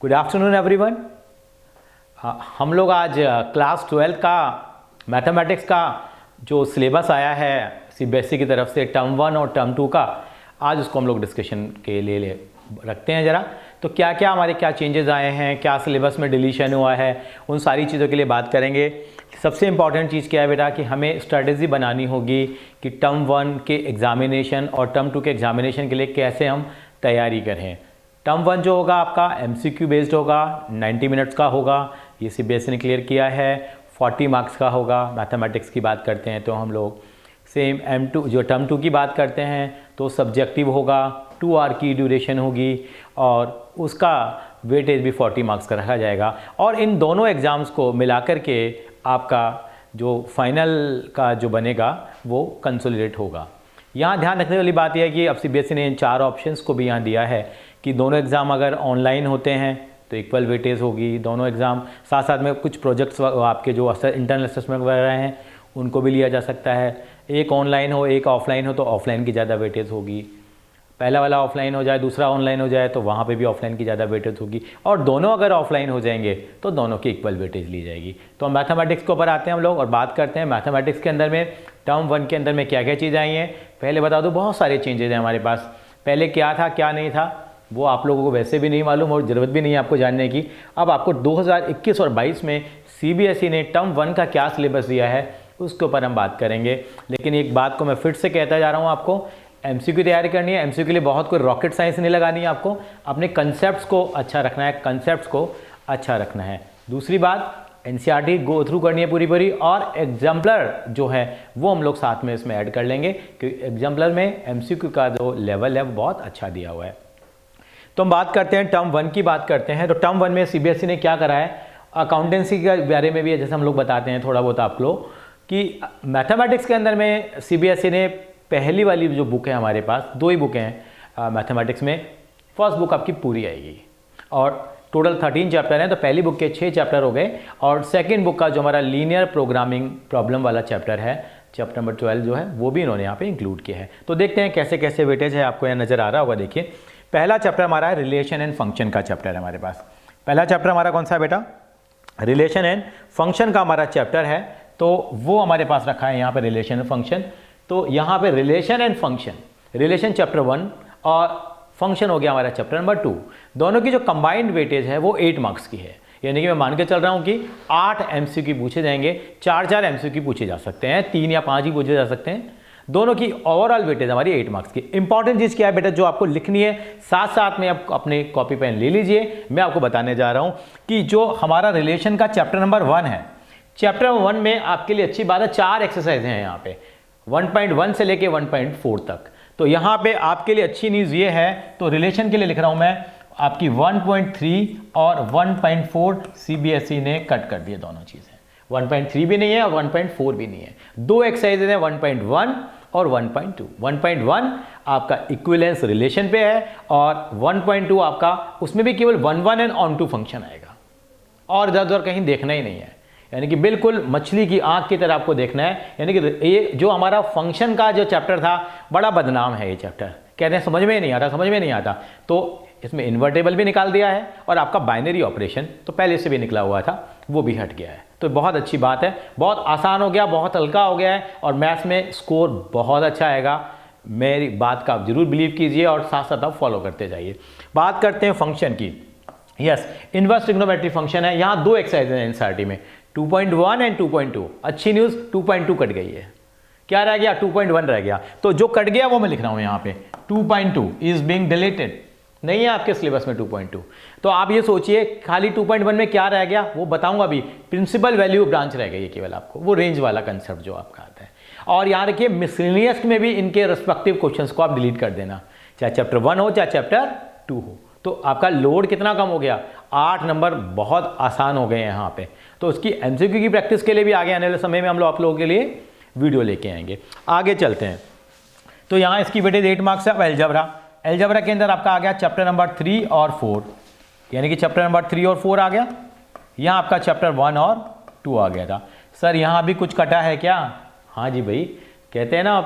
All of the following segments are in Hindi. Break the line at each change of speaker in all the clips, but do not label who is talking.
Good afternoon everyone. हम लोग आज क्लास 12 का मैथमेटिक्स का जो सिलेबस आया है सीबीएसई की तरफ से टर्म 1 और टर्म 2 का, आज उसको हम लोग डिस्कशन के लिए रखते हैं ज़रा। तो क्या क्या हमारे क्या चेंजेस आए हैं, क्या सिलेबस में डिलीशन हुआ है, उन सारी चीज़ों के लिए बात करेंगे। सबसे इम्पॉर्टेंट चीज़ क्या है बेटा कि हमें स्ट्रेटजी बनानी होगी कि टर्म 1 के एग्ज़ामिनेशन और टर्म 2 के एग्ज़ामिनेशन के लिए कैसे हम तैयारी करें। टर्म 1 जो होगा आपका MCQ बेस्ड होगा, 90 मिनट्स का होगा, ये सीबीएसई ने क्लियर किया है। 40 मार्क्स का होगा। मैथमेटिक्स की बात करते हैं तो हम लोग सेम M2 जो टर्म 2 की बात करते हैं तो सब्जेक्टिव होगा, 2 आवर की ड्यूरेशन होगी और उसका वेटेज भी 40 मार्क्स का रखा जाएगा। और इन दोनों एग्ज़ाम्स को मिलाकर के आपका जो फाइनल का जो बनेगा वो कंसोलिडेट होगा। यहाँ ध्यान रखने वाली बात यह है कि अब सीबीएसई ने इन 4 ऑप्शंस को भी यहाँ दिया है कि दोनों एग्ज़ाम अगर ऑनलाइन होते हैं तो इक्वल वेटेज होगी। दोनों एग्ज़ाम साथ साथ में कुछ प्रोजेक्ट्स आपके जो इंटरनल असेसमेंट वगैरह हैं उनको भी लिया जा सकता है। एक ऑनलाइन हो एक ऑफलाइन हो तो ऑफलाइन की ज़्यादा वेटेज होगी। पहला वाला ऑफलाइन हो जाए दूसरा ऑनलाइन हो जाए तो वहाँ पे भी ऑफलाइन की ज़्यादा वेटेज होगी। और दोनों अगर ऑफलाइन हो जाएंगे तो दोनों की इक्वल वेटेज ली जाएगी। तो मैथमेटिक्स के ऊपर आते हैं हम लोग और बात करते हैं मैथमेटिक्स के अंदर में टर्म 1 के अंदर में क्या क्या चीज़ आई हैं। पहले बता दो, बहुत सारे चेंजेज हैं हमारे पास। पहले क्या था क्या नहीं था वो आप लोगों को वैसे भी नहीं मालूम और ज़रूरत भी नहीं है आपको जानने की। अब आपको 2021 और 22 में सीबीएसई ने टर्म 1 का क्या सिलेबस दिया है उसके ऊपर हम बात करेंगे। लेकिन एक बात को मैं फिर से कहता जा रहा हूँ, आपको MCQ तैयारी करनी है। MCQ के लिए बहुत कोई रॉकेट साइंस नहीं लगानी है, आपको अपने कंसेप्ट्स को अच्छा रखना है, कंसेप्ट्स को अच्छा रखना है। दूसरी बात, NCERT गो थ्रू करनी है पूरी और एग्जाम्पलर जो है वो हम लोग साथ में इसमें ऐड कर लेंगे क्योंकि एग्जाम्पलर में MCQ का जो लेवल है वो बहुत अच्छा दिया हुआ है। तो हम बात करते हैं टर्म 1 की बात करते हैं। तो टर्म 1 में सीबीएसई ने क्या करा है, अकाउंटेंसी के बारे में भी है, जैसे हम लोग बताते हैं थोड़ा बहुत आप लोग कि मैथमेटिक्स के अंदर में सीबीएसई ने पहली वाली जो बुक है हमारे पास, 2 ही बुकें हैं मैथमेटिक्स में। फर्स्ट बुक आपकी पूरी आएगी और टोटल 13 चैप्टर हैं, तो पहली बुक के 6 चैप्टर हो गए और सेकेंड बुक का जो हमारा लीनियर प्रोग्रामिंग प्रॉब्लम वाला चैप्टर है, चैप्टर नंबर 12 जो है वो भी इन्होंने यहाँ पे इंक्लूड किया है। तो देखते हैं कैसे कैसे वेटेज है, आपको यहाँ नज़र आ रहा होगा। देखिए पहला चैप्टर हमारा है रिलेशन एंड फंक्शन का चैप्टर है हमारे पास। पहला चैप्टर हमारा कौन सा है बेटा, रिलेशन एंड फंक्शन का हमारा चैप्टर है। तो वो हमारे पास रखा है यहाँ पे रिलेशन एंड फंक्शन। तो यहाँ पे relation and function, relation chapter 1 और फंक्शन हो गया हमारा चैप्टर नंबर 2। दोनों की जो कंबाइंड वेटेज है वो 8 मार्क्स की है। यानी कि मैं मान के चल रहा हूँ कि 8 MCQ पूछे जाएंगे, 4 MCQ पूछे जा सकते हैं, 3 या 5 ही पूछे जा सकते हैं। दोनों की ओवरऑल वेटेज हमारी 8 मार्क्स की। इंपॉर्टेंट चीज़ क्या है बेटा जो आपको लिखनी है, साथ साथ में आप अपने कॉपी पेन ले लीजिए। मैं आपको बताने जा रहा हूँ कि जो हमारा रिलेशन का चैप्टर नंबर 1 है, चैप्टर 1 में आपके लिए अच्छी बात है 4 एक्सरसाइज हैं यहाँ पे 1.1 से लेके 1.4 तक। तो यहाँ पे आपके लिए अच्छी न्यूज़ ये है, तो रिलेशन के लिए लिख रहा हूँ मैं आपकी 1.3 और 1.4 सीबीएसई ने कट कर दिए। दोनों चीज़ें 1.3 भी नहीं है और 1.4 भी नहीं है। 2 एक्सरसाइज हैं 1.1 और 1.2। 1.1 आपका इक्विवेलेंस रिलेशन पे है और 1.2 आपका उसमें भी केवल 1 एंड ऑन टू फंक्शन आएगा और इधर उधर कहीं देखना ही नहीं है। यानी कि बिल्कुल मछली की आंख की तरह आपको देखना है। यानी कि ये जो हमारा फंक्शन का जो चैप्टर था बड़ा बदनाम है ये चैप्टर, कहते हैं समझ में नहीं आता, समझ में नहीं आता। तो इसमें इन्वर्टेबल भी निकाल दिया है और आपका बाइनरी ऑपरेशन तो पहले से भी निकला हुआ था वो भी हट गया है। तो बहुत अच्छी बात है, बहुत आसान हो गया, बहुत हल्का हो गया है और मैथ्स में स्कोर बहुत अच्छा आएगा। मेरी बात का आप जरूर बिलीव कीजिए और साथ साथ आप फॉलो करते जाइए। बात करते हैं फंक्शन की। यस, इनवर्स ट्रिग्नोमेट्री फंक्शन है। यहाँ 2 एक्सरसाइज हैं NCERT में, 2.1 एंड 2.2। अच्छी न्यूज़ 2.2 कट गई है, क्या रह गया 2.1 रह गया। तो जो कट गया वो मैं लिख रहा हूँ यहाँ पे 2.2 इज बीइंग डिलीटेड, नहीं है आपके सिलेबस में 2.2। तो आप ये सोचिए खाली 2.1 में क्या रह गया वो बताऊंगा अभी। प्रिंसिपल वैल्यू ब्रांच रह गई है केवल आपको, वो रेंज वाला कंसेप्ट जो आपका आता है। और यहाँ देखिए मिसलेनियस में भी इनके रेस्पेक्टिव क्वेश्चंस को आप डिलीट कर देना, चाहे चैप्टर 1 हो चाहे चैप्टर 2 हो। तो आपका लोड कितना कम हो गया, 8 नंबर बहुत आसान हो गए हैं यहाँ पे। तो उसकी MCQ की प्रैक्टिस के लिए भी आगे आने वाले समय में हम लोग आप लोगों के लिए वीडियो लेके आएंगे। आगे चलते हैं। तो यहाँ इसकी वेटेज 8 मार्क्स है। अब एल्जेब्रा के अंदर आपका आ गया चैप्टर नंबर 3 और 4, यानी कि चैप्टर नंबर 3 और 4 आ गया। यहाँ आपका चैप्टर 1 और 2 आ गया था। सर यहाँ भी कुछ कटा है क्या? हाँ जी भाई, कहते हैं ना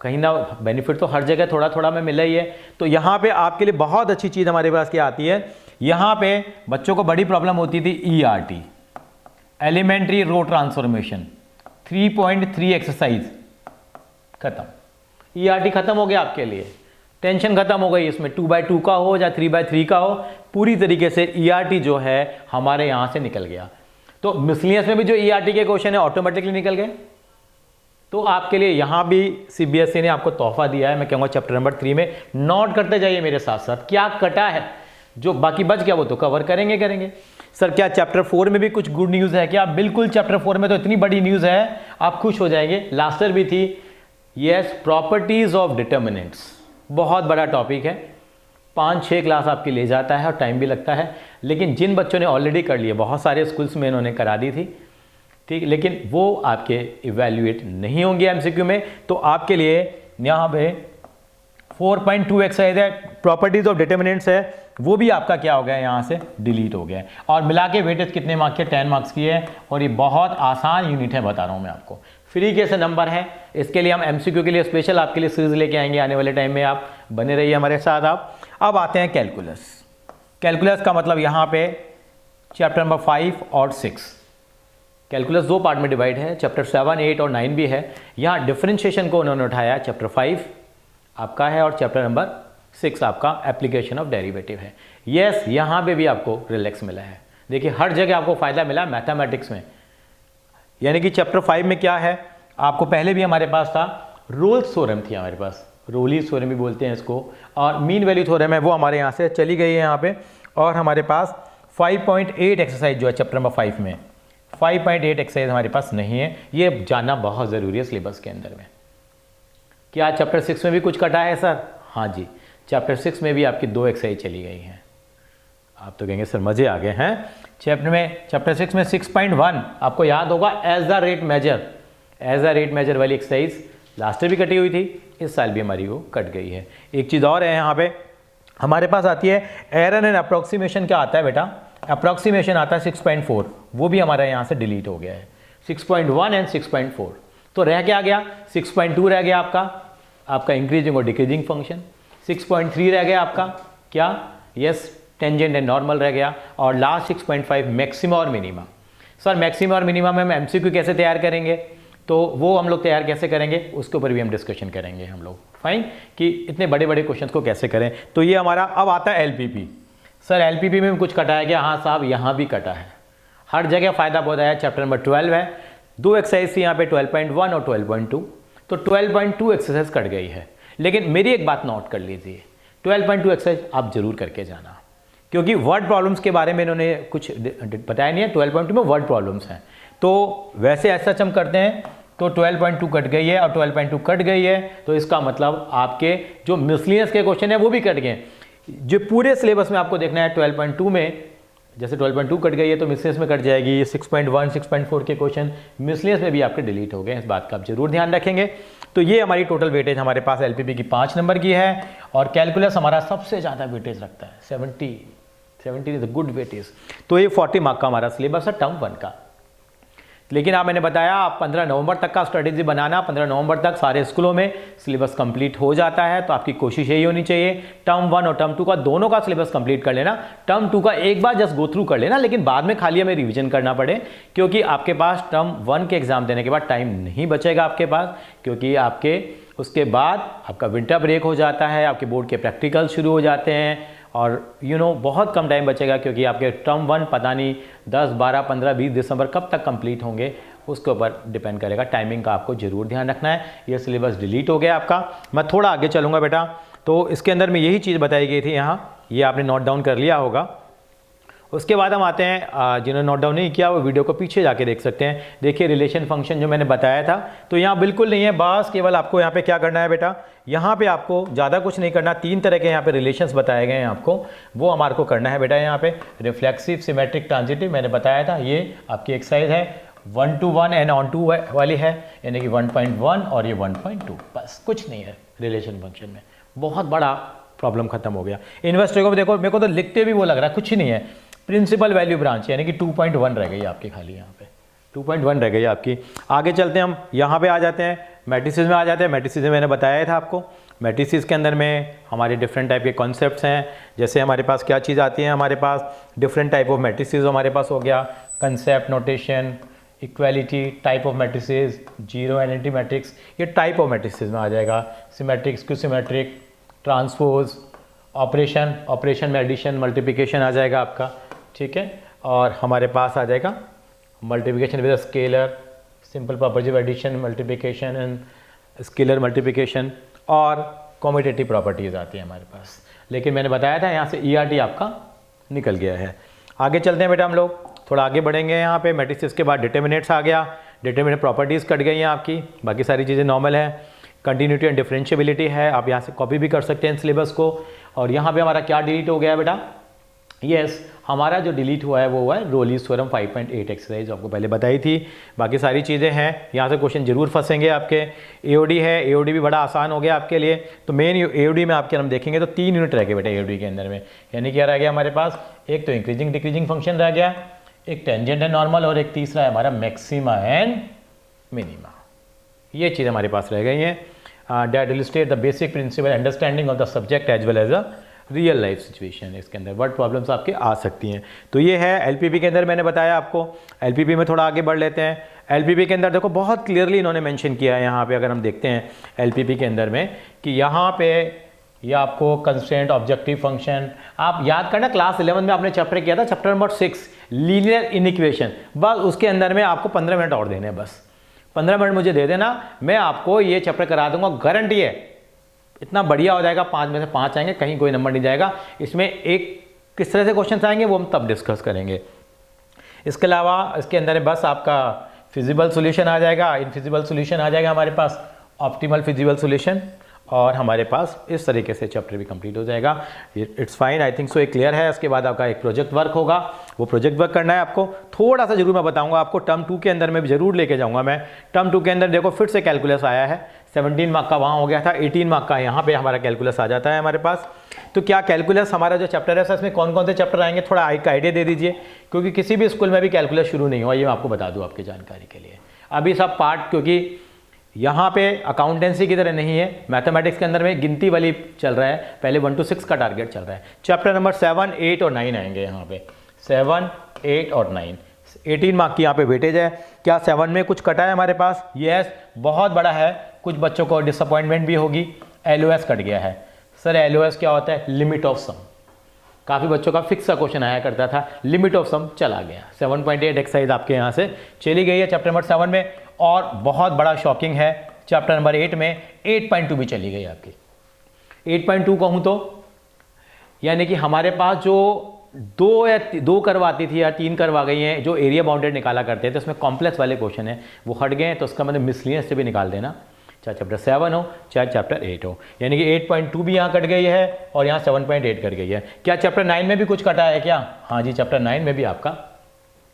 कहीं ना बेनिफिट तो हर जगह थोड़ा थोड़ा में मिला ही है। तो यहाँ पे आपके लिए बहुत अच्छी चीज़ हमारे पास क्या आती है यहाँ पे बच्चों को बड़ी प्रॉब्लम होती थी ERT, elementary row transformation, 3.3 exercise खत्म। ERT खत्म हो गया आपके लिए, टेंशन खत्म हो गई। इसमें 2x2 का हो या 3x3 का हो, पूरी तरीके से ERT जो है हमारे यहाँ से निकल गया। तो मिसलिनियस में भी जो ERT के क्वेश्चन है ऑटोमेटिकली निकल गए। तो आपके लिए यहाँ भी CBSE ने आपको तोहफा दिया है। मैं कहूँगा चैप्टर नंबर 3 में नोट करते जाइए मेरे साथ साथ, क्या कटा है, जो बाकी बच गया वो तो कवर करेंगे। सर क्या चैप्टर 4 में भी कुछ गुड न्यूज़ है क्या? बिल्कुल, चैप्टर 4 में तो इतनी बड़ी न्यूज़ है आप खुश हो जाएंगे। लास्ट ईयर भी थी। यस, प्रॉपर्टीज ऑफ डिटर्मिनेंट्स, बहुत बड़ा टॉपिक है, 5-6 क्लास आपकी ले जाता है और टाइम भी लगता है। लेकिन जिन बच्चों ने ऑलरेडी कर लिए, बहुत सारे स्कूल्स में इन्होंने करा दी थी, ठीक, लेकिन वो आपके इवेल्युएट नहीं होंगे MCQ में। तो आपके लिए यहाँ पे 4.2 एक्सरसाइज है, प्रॉपर्टीज ऑफ डिटर्मिनेंट्स है, वो भी आपका क्या हो गया है, यहाँ से डिलीट हो गया है। और मिला के वेटेज कितने मार्क्स के? 10 मार्क्स की है। और ये बहुत आसान यूनिट है, बता रहा हूँ मैं आपको, फ्री के से नंबर है। इसके लिए हम MCQ के लिए स्पेशल आपके लिए सीरीज लेके आएंगे आने वाले टाइम में, आप बने रहिए हमारे साथ। आप अब आते हैं कैलकुलस। कैलकुलस का मतलब यहाँ पे चैप्टर नंबर 5 और 6, कैलकुलस 2 पार्ट में डिवाइड है, चैप्टर 7, 8 और 9 भी है। यहाँ डिफरेंशिएशन को उन्होंने उठाया, चैप्टर 5 आपका है और चैप्टर नंबर 6 आपका एप्लीकेशन ऑफ डेरिवेटिव है। यस, यहाँ पे भी आपको रिलैक्स मिला है। देखिए हर जगह आपको फायदा मिला मैथमेटिक्स में। यानी कि चैप्टर 5 में क्या है, आपको पहले भी हमारे पास था, रोल्स थ्योरम थी हमारे पास, रोलीज थ्योरम भी बोलते हैं इसको, और मीन वैल्यू थ्योरम है, वो हमारे यहाँ से चली गई है यहाँ पे। और हमारे पास 5.8 एक्सरसाइज जो है चैप्टर नंबर 5 में, 5.8 एक्सरसाइज हमारे पास नहीं है। ये जानना बहुत ज़रूरी है सिलेबस के अंदर में। क्या चैप्टर 6 में भी कुछ कटा है सर? हाँ जी, चैप्टर 6 में भी आपकी 2 एक्सरसाइज चली गई हैं। आप तो कहेंगे सर मज़े आ गए हैं। चैप्टर 6 में 6.1 आपको याद होगा, एज द रेट मेजर वाली एक्सरसाइज लास्ट ईयर भी कटी हुई थी, इस साल भी हमारी वो कट गई है। एक चीज़ और है यहाँ पे हमारे पास आती है एरर एंड अप्रॉक्सीमेशन। क्या आता है बेटा? अप्रॉक्सीमेशन आता है 6.4, वो भी हमारा यहाँ से डिलीट हो गया है। 6.1 एंड 6.4, तो रह क्या गया? 6.2 रह गया आपका इंक्रीजिंग और डिक्रीजिंग फंक्शन। 6.3 रह गया आपका क्या? यस, टेंजेंट एंड नॉर्मल रह गया। और लास्ट 6.5 मैक्सिमा और मिनिमा। सर मैक्सिमा और मिनिमा में हम MCQ कैसे तैयार करेंगे? तो वो हम लोग तैयार कैसे करेंगे उसके ऊपर भी हम डिस्कशन करेंगे हम लोग, फाइन, कि इतने बड़े बड़े क्वेश्चंस को कैसे करें। तो ये हमारा अब आता है LPP। सर LPP में भी कुछ कटा है क्या? हाँ साहब, यहाँ भी कटा है, हर जगह फ़ायदा बहुत आया। चैप्टर नंबर 12 है, 2 एक्सरसाइज थी यहाँ पे, 12.1 और 12.2, तो 12.2 एक्सरसाइज कट गई है। लेकिन मेरी एक बात नोट कर लीजिए, 12.2 एक्सरसाइज आप जरूर करके जाना, क्योंकि वर्ड प्रॉब्लम्स के बारे में इन्होंने कुछ बताया नहीं है। 12.2 में वर्ड प्रॉब्लम्स हैं, तो वैसे ऐसा हम करते हैं। तो 12.2 कट गई है और 12.2 कट गई है, तो इसका मतलब आपके जो मिसलिनियस के क्वेश्चन है वो भी कट गए। जो पूरे सिलेबस में आपको देखना है 12.2 में, जैसे 12.2 कट गई है तो मिसलिनियस में कट जाएगी। 6.1, 6.4 के क्वेश्चन मिसलिनियस में भी आपके डिलीट हो गए, इस बात का आप जरूर ध्यान रखेंगे। तो ये हमारी टोटल वेटेज हमारे पास LPP की 5 नंबर की है, और कैलकुलस हमारा सबसे ज़्यादा वेटेज रखता है, 70 इज गुड वेटेज। तो ये 40 मार्क का हमारा सिलेबस है टर्म 1 का। लेकिन आप मैंने बताया आप 15 नवंबर तक का स्ट्रेटेजी बनाना, 15 नवंबर तक सारे स्कूलों में सिलेबस कंप्लीट हो जाता है। तो आपकी कोशिश यही होनी चाहिए टर्म 1 और टर्म 2 का दोनों का सिलेबस कंप्लीट कर लेना। टर्म 2 का एक बार जस्ट गो थ्रू कर लेना, लेकिन बाद में खाली हमें रिवीजन करना पड़े, क्योंकि आपके पास टर्म 1 के एग्जाम देने के बाद टाइम नहीं बचेगा आपके पास, क्योंकि आपके उसके बाद आपका विंटर ब्रेक हो जाता है, आपके बोर्ड के प्रैक्टिकल शुरू हो जाते हैं, और बहुत कम टाइम बचेगा, क्योंकि आपके टर्म 1 पता नहीं 10, 12, 15, 20 दिसंबर कब तक कंप्लीट होंगे, उसके ऊपर डिपेंड करेगा। टाइमिंग का आपको जरूर ध्यान रखना है। ये सिलेबस डिलीट हो गया आपका। मैं थोड़ा आगे चलूँगा बेटा, तो इसके अंदर में यही चीज़ बताई गई थी यहाँ, ये आपने नोट डाउन कर लिया होगा। उसके बाद हम आते हैं, जिन्होंने नोट डाउन नहीं किया वो वीडियो को पीछे जाके देख सकते हैं। देखिए रिलेशन फंक्शन जो मैंने बताया था, तो यहाँ बिल्कुल नहीं है, बस केवल आपको यहाँ पे क्या करना है बेटा, यहाँ पे आपको ज़्यादा कुछ नहीं करना। 3 तरह के यहाँ पे रिलेशंस बताए गए हैं आपको, वो हमारे को करना है बेटा। यहाँ पे रिफ्लेक्सिव, सिमेट्रिक, ट्रांजिटिव मैंने बताया था, ये आपकी एक्सरसाइज है 1 to 1 एंड ऑन 2 वाली है, यानी कि 1.1 और ये 1.2, बस कुछ नहीं है रिलेशन फंक्शन में। बहुत बड़ा प्रॉब्लम खत्म हो गया। इन्वेस्टर को देखो, मेरे को तो लिखते भी वो लग रहा है कुछ ही नहीं है। प्रिंसिपल वैल्यू ब्रांच यानी कि 2.1 रह गई आपकी, खाली यहाँ पे 2.1 रह गई आपकी। आगे चलते हैं हम, यहाँ पे आ जाते हैं मैट्रिसेस में आ जाते हैं। मैट्रिसेस में मैंने बताया था आपको मैट्रिसेस के अंदर में हमारे डिफरेंट टाइप के कॉन्सेप्ट्स हैं। जैसे हमारे पास क्या चीज़ आती है, हमारे पास डिफरेंट टाइप ऑफ मैट्रिसेस हमारे पास हो गया, concept, notation, equality, type of matrices, zero anti matrix, ये टाइप ऑफ मैट्रिसेस में आ जाएगा। Symmetric, skew symmetric, transpose, operation में एडिशन मल्टीप्लिकेशन आ जाएगा आपका, ठीक है। और हमारे पास आ जाएगा multiplication with scalar, simple property addition, multiplication and scalar multiplication, और कॉम्यूटेटिव प्रॉपर्टीज़ आती है हमारे पास। लेकिन मैंने बताया था यहाँ से ERT आपका निकल गया है। आगे चलते हैं बेटा, हम लोग थोड़ा आगे बढ़ेंगे। यहाँ पे मैट्रिसेस के बाद डिटर्मिनेंट्स आ गया, डिटर्मिनेंट प्रॉपर्टीज़ कट गई हैं आपकी, बाकी सारी चीज़ें नॉर्मल है। कंटिन्यूटी एंड डिफरेंशिएबिलिटी है, आप यहाँ से कॉपी भी कर सकते हैं सिलेबस को। और यहाँ पे हमारा क्या डिलीट हो गया है बेटा? यस, हमारा जो डिलीट हुआ है वो हुआ है रोलीज़ थ्योरम 5.8 एक्सरसाइज, आपको पहले बताई थी। बाकी सारी चीज़ें हैं, यहाँ से क्वेश्चन जरूर फंसेंगे आपके। AOD है, AOD भी बड़ा आसान हो गया आपके लिए। तो मेन AOD में आपके हम देखेंगे तो 3 यूनिट रह गए बेटा AOD के अंदर में। यानी क्या रह गया हमारे पास? एक तो इंक्रीजिंग डिक्रीजिंग फंक्शन रह गया, एक टेंजेंट एंड नॉर्मल, और एक तीसरा है हमारा मैक्सिमा एंड मिनिमा। ये चीज़ हमारे पास रह गई हैं। That illustrate the basic principle understanding of the subject as well as a real life situation. इसके अंदर वर्ड प्रॉब्लम्स आपके आ सकती हैं। तो ये है LPP के अंदर, मैंने बताया आपको। LPP में थोड़ा आगे बढ़ लेते हैं। LPP के अंदर देखो बहुत क्लियरली इन्होंने मेंशन किया है यहाँ पे, अगर हम देखते हैं LPP के अंदर में कि यहाँ पे ये आपको कंस्ट्रेंट, ऑब्जेक्टिव फंक्शन, आप याद करना क्लास 11 में आपने चैप्टर किया था, चैप्टर नंबर 6 लीनियर इनइक्वेशन। बस उसके अंदर में आपको 15 मिनट और देने हैं, बस 15 मिनट मुझे दे देना, मैं आपको ये चैप्टर करा दूंगा, गारंटी है इतना बढ़िया हो जाएगा। 5 में से 5 आएंगे, कहीं कोई नंबर नहीं जाएगा। इसमें एक किस तरह से क्वेश्चन आएंगे वो हम तब डिस्कस करेंगे। इसके अलावा इसके अंदर बस आपका फिजिबल सॉल्यूशन आ जाएगा, इनफिजिबल सॉल्यूशन आ जाएगा हमारे पास, ऑप्टिमल फिजिबल सॉल्यूशन, और हमारे पास इस तरीके से चैप्टर भी कंप्लीट हो जाएगा। It's fine, I think so, एक क्लियर है। इसके बाद आपका एक प्रोजेक्ट वर्क होगा, वो प्रोजेक्ट वर्क करना है आपको। थोड़ा सा जरूर मैं बताऊंगा आपको, टर्म 2 के अंदर में भी जरूर लेके जाऊंगा मैं। टर्म 2 के अंदर देखो फिर से कैलकुलस आया है, 17 मार्क का वहाँ हो गया था, 18 मार्क का यहाँ पे हमारा कैलकुलस आ जाता है हमारे पास। तो क्या कैलकुलस हमारा जो चैप्टर है इसमें कौन कौन से चैप्टर आएंगे, थोड़ा एक आइडिया दे दीजिए, क्योंकि किसी भी स्कूल में भी कैलकुलस शुरू नहीं हुआ, ये मैं आपको बता दूँ आपकी जानकारी के लिए। अभी सब पार्ट, क्योंकि यहाँ पे अकाउंटेंसी की तरह नहीं है, मैथमेटिक्स के अंदर में गिनती वाली चल रहा है, पहले 1 to 6 का टारगेट चल रहा है। चैप्टर नंबर 7, 8 और 9 आएंगे यहाँ पे, 7, 8 और 9। 18 मार्क की यहाँ पे वेटेज है। क्या 7 में कुछ कटा है हमारे पास? यस, बहुत बड़ा है, कुछ बच्चों को डिसअपॉइंटमेंट भी होगी, LOS कट गया है। सर LOS क्या होता है? Limit of some. काफ़ी बच्चों का फिक्स का क्वेश्चन आया करता था, लिमिट ऑफ सम चला गया। 7.8 एक्सरसाइज आपके यहाँ से चली गई है चैप्टर नंबर 7 में। और बहुत बड़ा शॉकिंग है, चैप्टर नंबर 8 में 8.2 भी चली गई आपकी। 8.2 कहूँ तो यानी कि हमारे पास जो 2 करवाती थी या 3 करवा गई हैं, जो एरिया बाउंडेड निकाला करते थे, उसमें कॉम्प्लेक्स वाले क्वेश्चन हैं, वो हट गए हैं। तो उसका मतलब मिसलिनियस से भी निकाल देना, चाहे चैप्टर 7 हो चाहे चैप्टर 8 हो। यानी कि 8.2 भी यहाँ कट गई है और यहाँ 7.8 कट गई है। क्या चैप्टर 9 में भी कुछ कटा है क्या? हाँ जी, चैप्टर 9 में भी आपका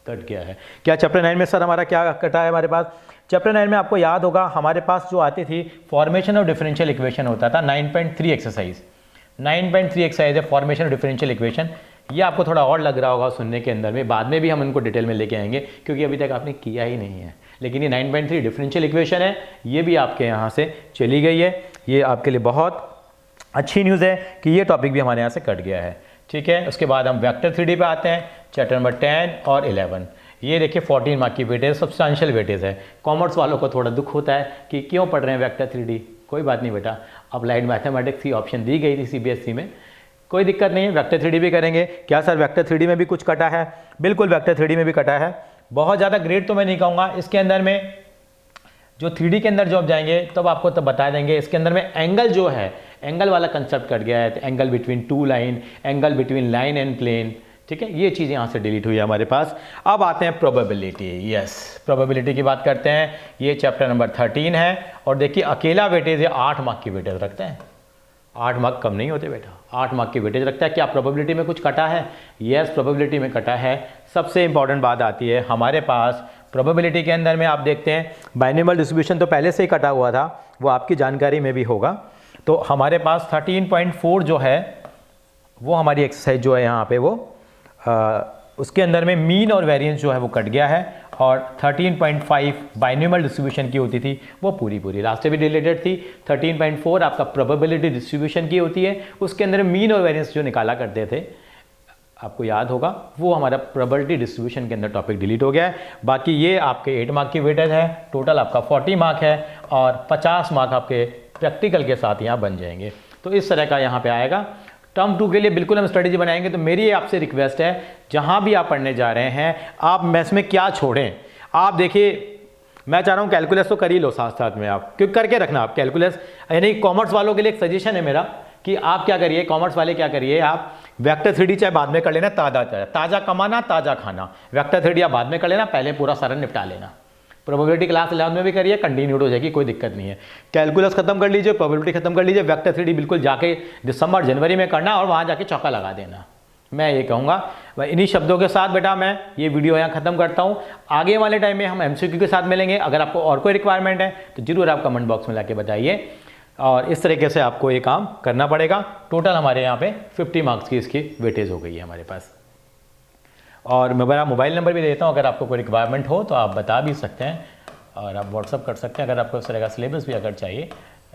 कट गया है। क्या चैप्टर 9 में सर हमारा क्या कटा है हमारे पास? चैप्टर 9 में आपको याद होगा हमारे पास जो आती थी फॉर्मेशन ऑफ डिफरेंशियल इक्वेशन होता था, 9.3 एक्सरसाइज। 9.3 एक्सरसाइज है फॉर्मेशन ऑफ डिफरेंशियल इक्वेशन। ये आपको थोड़ा और लग रहा होगा सुनने के अंदर में, बाद में भी हम इनको डिटेल में लेके आएंगे, क्योंकि अभी तक आपने किया ही नहीं है। लेकिन ये 9.3 डिफरेंशियल इक्वेशन है, ये भी आपके यहाँ से चली गई है। ये आपके लिए बहुत अच्छी न्यूज़ है कि ये टॉपिक भी हमारे यहाँ से कट गया है, ठीक है। उसके बाद हम वेक्टर 3D पे आते हैं, चैप्टर नंबर 10 और 11। ये देखिए 14 मार्क की वेटेज, सब्सटेंशियल वेटेज है। कॉमर्स वालों को थोड़ा दुख होता है कि क्यों पढ़ रहे हैं वेक्टर 3D। कोई बात नहीं बेटा, अप्लाइड मैथमेटिक्स की ऑप्शन दी गई थी CBSE में, कोई दिक्कत नहीं है, वेक्टर 3D भी करेंगे। क्या सर वेक्टर 3D में भी कुछ कटा है? बिल्कुल, वेक्टर 3D में भी कटा है। बहुत ज़्यादा ग्रेड तो मैं नहीं कहूँगा। इसके अंदर में जो 3D के अंदर जब जाएंगे तब आपको तब बता देंगे। इसके अंदर में एंगल जो है, एंगल वाला कंसेप्ट कट गया है, angle between 2 line, angle between line and plane, ठीक है। ये चीज़ यहाँ से डिलीट हुई है हमारे पास। अब आते हैं प्रोबेबिलिटी। यस, प्रोबेबिलिटी की बात करते हैं। ये चैप्टर नंबर 13 है और देखिए अकेला वेटेज है, 8 मार्क की वेटेज रखते हैं। 8 मार्क कम नहीं होते बेटा, 8 मार्क की वेटेज रखता है। क्या प्रोबेबिलिटी में कुछ कटा है? यस, प्रोबेबिलिटी में कटा है। सबसे इंपॉर्टेंट बात आती है हमारे पास प्रोबेबिलिटी के अंदर में, आप देखते हैं बाइनोमियल डिस्ट्रीब्यूशन तो पहले से ही कटा हुआ था, वो आपकी जानकारी में भी होगा। तो हमारे पास 13.4 जो है वो हमारी एक्सरसाइज जो है यहाँ पे वो उसके अंदर में मीन और वेरिएंस जो है वो कट गया है और 13.5 बाइनोमियल डिस्ट्रीब्यूशन की होती थी वो पूरी लास्ट से भी रिलेटेड थी। 13.4 आपका प्रोबेबिलिटी डिस्ट्रीब्यूशन की होती है, उसके अंदर मीन और वेरिएंस जो निकाला करते थे आपको याद होगा, वो हमारा प्रोबेबिलिटी डिस्ट्रीब्यूशन के अंदर टॉपिक डिलीट हो गया है। बाकी ये आपके 8 मार्क की वेटेज है, टोटल आपका 40 मार्क है और 50 मार्क आपके प्रैक्टिकल के साथ यहाँ बन जाएंगे। तो इस तरह का यहाँ पे आएगा। टर्म 2 के लिए बिल्कुल हम स्ट्रेटेजी बनाएंगे। तो मेरी आपसे रिक्वेस्ट है, जहाँ भी आप पढ़ने जा रहे हैं आप मैथ्स में क्या छोड़ें। आप देखिए, मैं चाह रहा हूँ कैलकुलस तो कर ही लो साथ साथ में, आप क्यों करके रखना आप कैलकुलस। यानी कॉमर्स वालों के लिए एक सजेशन है मेरा कि आप क्या करिए, कॉमर्स वाले क्या करिए, आप वेक्टर 3D चाहे बाद में कर लेना, ताज़ा कमाना ताज़ा खाना। वेक्टर 3D आप बाद में कर लेना, पहले पूरा सारा निपटा लेना। प्रोबेबिलिटी क्लास 11 में भी करिए, कंटिन्यूड हो जाएगी, कोई दिक्कत नहीं है। कैलकुलस खत्म कर लीजिए, प्रोबेबिलिटी खत्म कर लीजिए, वेक्टर 3D बिल्कुल जाके दिसंबर जनवरी में करना और वहाँ जाके चौका लगा देना। मैं ये कहूँगा। इन्हीं शब्दों के साथ बेटा मैं ये वीडियो यहाँ ख़त्म करता हूँ। आगे वाले टाइम में हम MCQ के साथ मिलेंगे। अगर आपको और कोई रिक्वायरमेंट है तो ज़रूर आप कमेंट बॉक्स में लाके बताइए। और इस तरीके से आपको ये काम करना पड़ेगा। टोटल हमारे यहाँ पे 50 मार्क्स की इसकी वेटेज हो गई है हमारे पास। और मैं मेरा मोबाइल नंबर भी देता हूँ, अगर आपको कोई रिक्वायरमेंट हो तो आप बता भी सकते हैं और आप व्हाट्सअप कर सकते हैं। अगर आपको इस तरह का सिलेबस भी अगर चाहिए,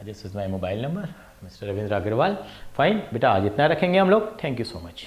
this is my mobile number, mister Ravindra Agrawal. Fine बेटा, आज इतना रखेंगे हम लोग। Thank you so much.